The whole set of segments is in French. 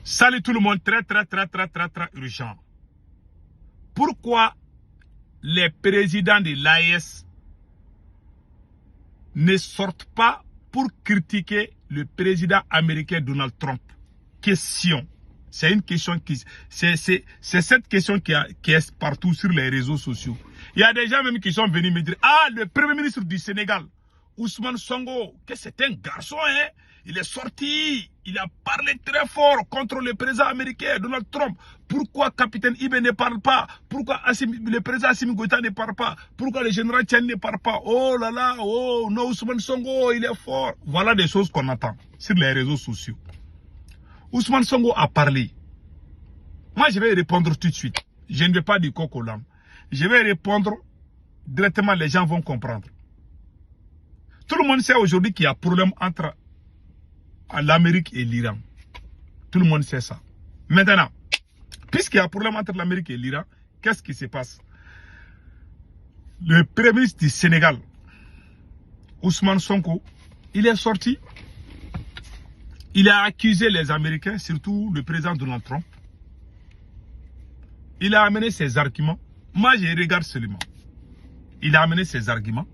Salut tout le monde, très urgent. Pourquoi les présidents de l'AES ne sortent pas pour critiquer le président américain Donald Trump? Question. C'est une question c'est cette question qui est partout sur les réseaux sociaux. Il y a des gens même qui sont venus me dire, ah, le premier ministre du Sénégal, Ousmane Sonko, que c'est un garçon, hein? Il est sorti, il a parlé très fort contre le président américain Donald Trump. Pourquoi capitaine Ibe ne parle pas? Pourquoi le président Assimi Goïta ne parle pas? Pourquoi le général Tchani ne parle pas? Oh là là, oh non, Ousmane Sonko, il est fort. Voilà des choses qu'on attend sur les réseaux sociaux. Ousmane Sonko a parlé. Moi, je vais répondre tout de suite. Je ne vais pas du coq au lame. Je vais répondre directement, les gens vont comprendre. Tout le monde sait aujourd'hui qu'il y a un problème entre l'Amérique et l'Iran. Tout le monde sait ça. Maintenant, puisqu'il y a un problème entre l'Amérique et l'Iran, qu'est-ce qui se passe? Le premier ministre du Sénégal, Ousmane Sonko, il est sorti. Il a accusé les Américains, surtout le président Donald Trump. Il a amené ses arguments. Moi, je regarde seulement. Il a amené ses arguments.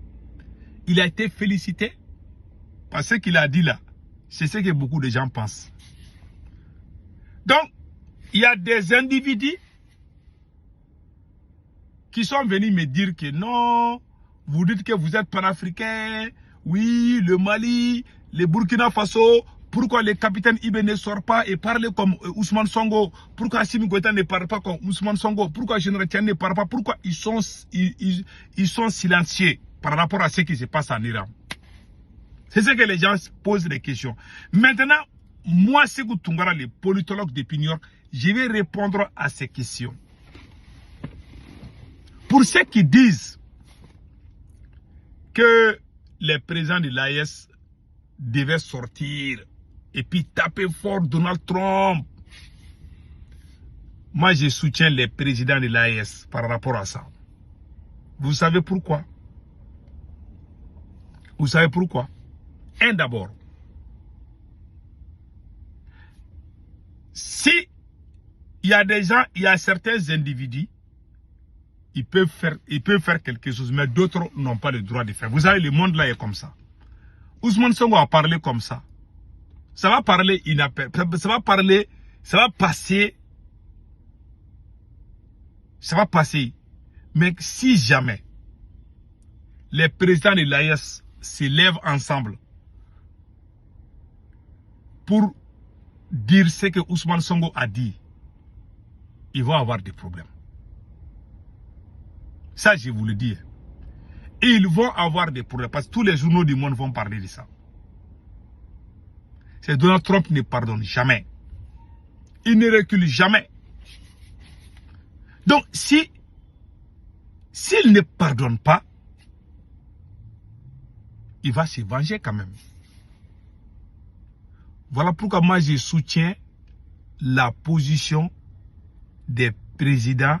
Il a été félicité parce ce qu'il a dit là. C'est ce que beaucoup de gens pensent. Donc, il y a des individus qui sont venus me dire que non, vous dites que vous êtes panafricain, oui, le Mali, le Burkina Faso, pourquoi le capitaine Ibe ne sort pas et parle comme Ousmane Sonko, pourquoi Assimi Goïta ne parle pas comme Ousmane Sonko, pourquoi Général Tchani ne parle pas, pourquoi ils sont silencieux par rapport à ce qui se passe en Iran. C'est ce que les gens posent des questions. Maintenant, moi, Sékou Toungara, le politologue d'opinion, je vais répondre à ces questions. Pour ceux qui disent que les présidents de l'AES devaient sortir et puis taper fort Donald Trump, moi, je soutiens les présidents de l'AES par rapport à ça. Vous savez pourquoi? Vous savez pourquoi? Un d'abord, si il y a des gens, il y a certains individus, ils peuvent faire quelque chose, mais d'autres n'ont pas le droit de faire. Vous savez, le monde là est comme ça. Ousmane Sonko a parlé comme ça. Ça va parler ça va passer. Mais si jamais les présidents de l'AES se lèvent ensemble pour dire ce que Ousmane Sonko a dit, ils vont avoir des problèmes. Ça, je vous le dis. Et ils vont avoir des problèmes parce que tous les journaux du monde vont parler de ça. C'est Donald Trump ne pardonne jamais. Il ne recule jamais. Donc, s'il ne pardonne pas, il va se venger quand même. Voilà pourquoi moi je soutiens la position des présidents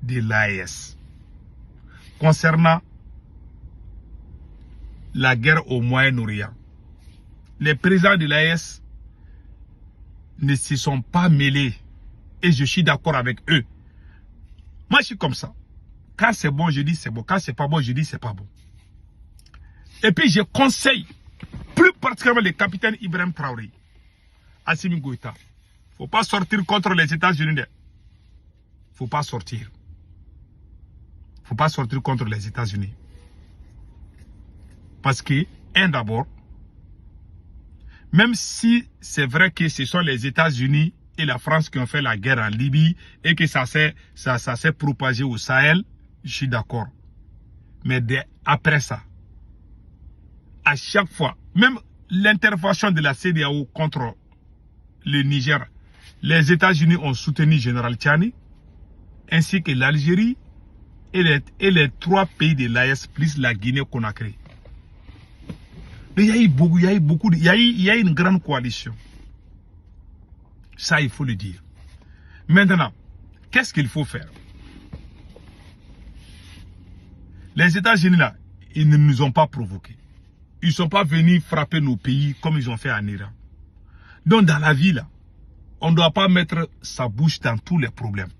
de l'AES concernant la guerre au Moyen-Orient. Les présidents de l'AES ne se sont pas mêlés et je suis d'accord avec eux. Moi je suis comme ça. Quand c'est bon, je dis c'est bon. Quand c'est pas bon, je dis c'est pas bon. Et puis je conseille plus particulièrement le capitaine Ibrahim Traoré, Assimi Goïta. Il ne faut pas sortir contre les États-Unis. Il ne faut pas sortir. Il ne faut pas sortir contre les États-Unis. Parce que, d'abord, même si c'est vrai que ce sont les États-Unis et la France qui ont fait la guerre en Libye et que ça s'est propagé au Sahel, je suis d'accord. Mais après ça, à chaque fois, même l'intervention de la CEDEAO contre le Niger, les États-Unis ont soutenu Général Tchani, ainsi que l'Algérie et les 3 pays de l'AES plus la Guinée-Conakry. Mais il y a une grande coalition. Ça, il faut le dire. Maintenant, qu'est-ce qu'il faut faire? Les États-Unis, là, ils ne nous ont pas provoqués. Ils ne sont pas venus frapper nos pays comme ils ont fait en Iran. Donc dans la vie là, on ne doit pas mettre sa bouche dans tous les problèmes.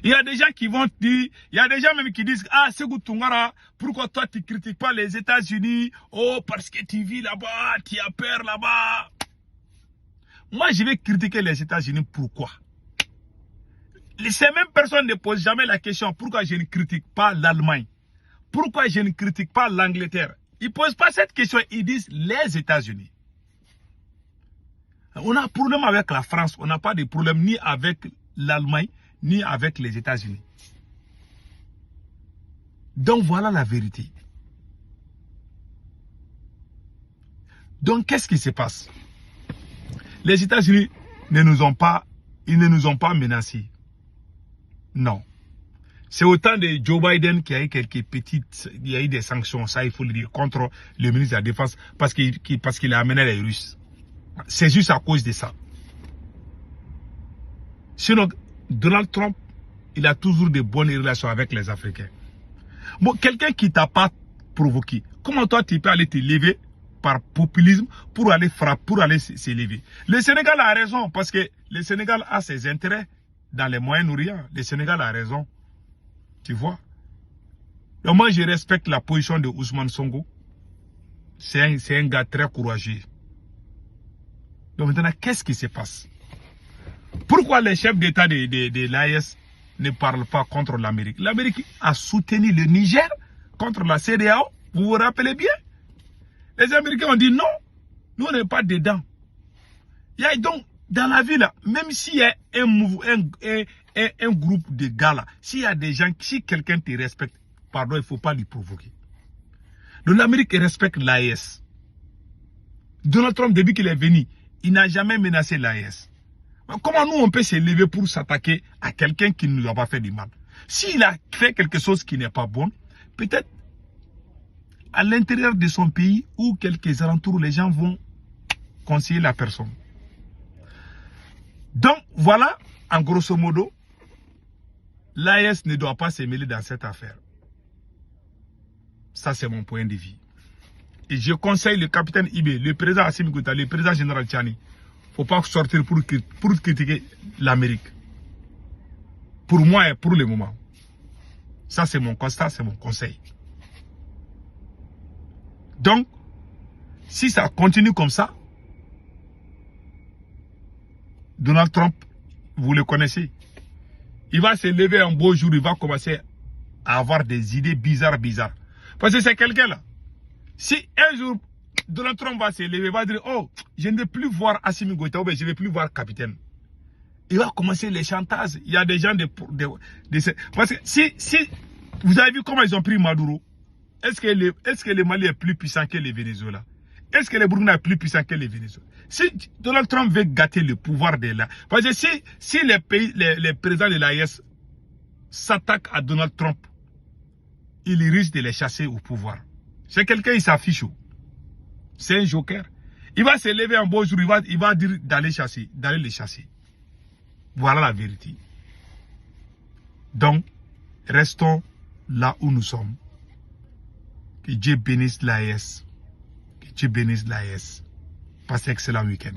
Il y a des gens qui vont dire, il y a des gens même qui disent, ah, Sékou Toungara, pourquoi toi tu ne critiques pas les États-Unis? Oh, parce que tu vis là-bas, tu as peur là-bas. Moi, je vais critiquer les États-Unis, pourquoi? Ces mêmes personnes ne posent jamais la question, pourquoi je ne critique pas l'Allemagne? Pourquoi je ne critique pas l'Angleterre? Ils ne posent pas cette question, ils disent les États-Unis. On a un problème avec la France, on n'a pas de problème ni avec l'Allemagne, ni avec les États-Unis. Donc voilà la vérité. Donc qu'est-ce qui se passe? Les États-Unis ne nous ont pas menacés. Non. C'est au temps de Joe Biden qu'il y a eu quelques petites, il y a eu des sanctions, ça il faut le dire, contre le ministre de la Défense parce qu'il a amené les Russes. C'est juste à cause de ça. Sinon, Donald Trump, il a toujours de bonnes relations avec les Africains. Bon, quelqu'un qui t'a pas provoqué, comment toi tu peux aller te lever par populisme pour aller frapper, pour aller s'élever? Le Sénégal a raison parce que le Sénégal a ses intérêts dans les Moyen-Orient. Le Sénégal a raison. Tu vois? Donc moi je respecte la position de Ousmane Sonko. C'est un gars très courageux. Donc maintenant, qu'est-ce qui se passe? Pourquoi les chefs d'État de l'AES ne parlent pas contre l'Amérique? L'Amérique a soutenu le Niger contre la CEDEAO. Vous vous rappelez bien? Les Américains ont dit non, nous on n'est pas dedans. Il y a donc, dans la vie là, même s'il y a un groupe de gars là, s'il y a des gens, si quelqu'un te respecte, pardon, il ne faut pas lui provoquer. Donc l'Amérique respecte l'AES. Donald Trump, depuis qu'il est venu, il n'a jamais menacé l'AES. Comment nous on peut se lever pour s'attaquer à quelqu'un qui ne nous a pas fait du mal? S'il a fait quelque chose qui n'est pas bon, peut-être à l'intérieur de son pays ou quelques alentours, les gens vont conseiller la personne. Donc voilà, en grosso modo, l'AES ne doit pas se mêler dans cette affaire. Ça c'est mon point de vue. Et je conseille le capitaine Ibé, le président Assimi Goïta, le président général Tchani, il ne faut pas sortir pour critiquer l'Amérique. Pour moi et pour le moment. Ça c'est mon constat, c'est mon conseil. Donc, si ça continue comme ça, Donald Trump, vous le connaissez, il va se lever un beau jour, il va commencer à avoir des idées bizarres. Parce que c'est quelqu'un là. Si un jour, Donald Trump va se lever, il va dire, oh, je ne vais plus voir Assimi Goïta, ou je ne vais plus voir capitaine. Il va commencer les chantages. Il y a des gens parce que si vous avez vu comment ils ont pris Maduro, est-ce que le Mali est plus puissant que le Venezuela? Est-ce que le Burkina est plus puissant que le Venezuela? Si Donald Trump veut gâter le pouvoir de là, parce que si les présidents de l'AES s'attaquent à Donald Trump, il risque de les chasser au pouvoir. C'est quelqu'un, il s'affiche. C'est un joker. Il va se lever un beau jour, il va dire d'aller les chasser. Voilà la vérité. Donc, restons là où nous sommes. Que Dieu bénisse l'AES. Que Dieu bénisse l'AES. Passez un excellent week-end.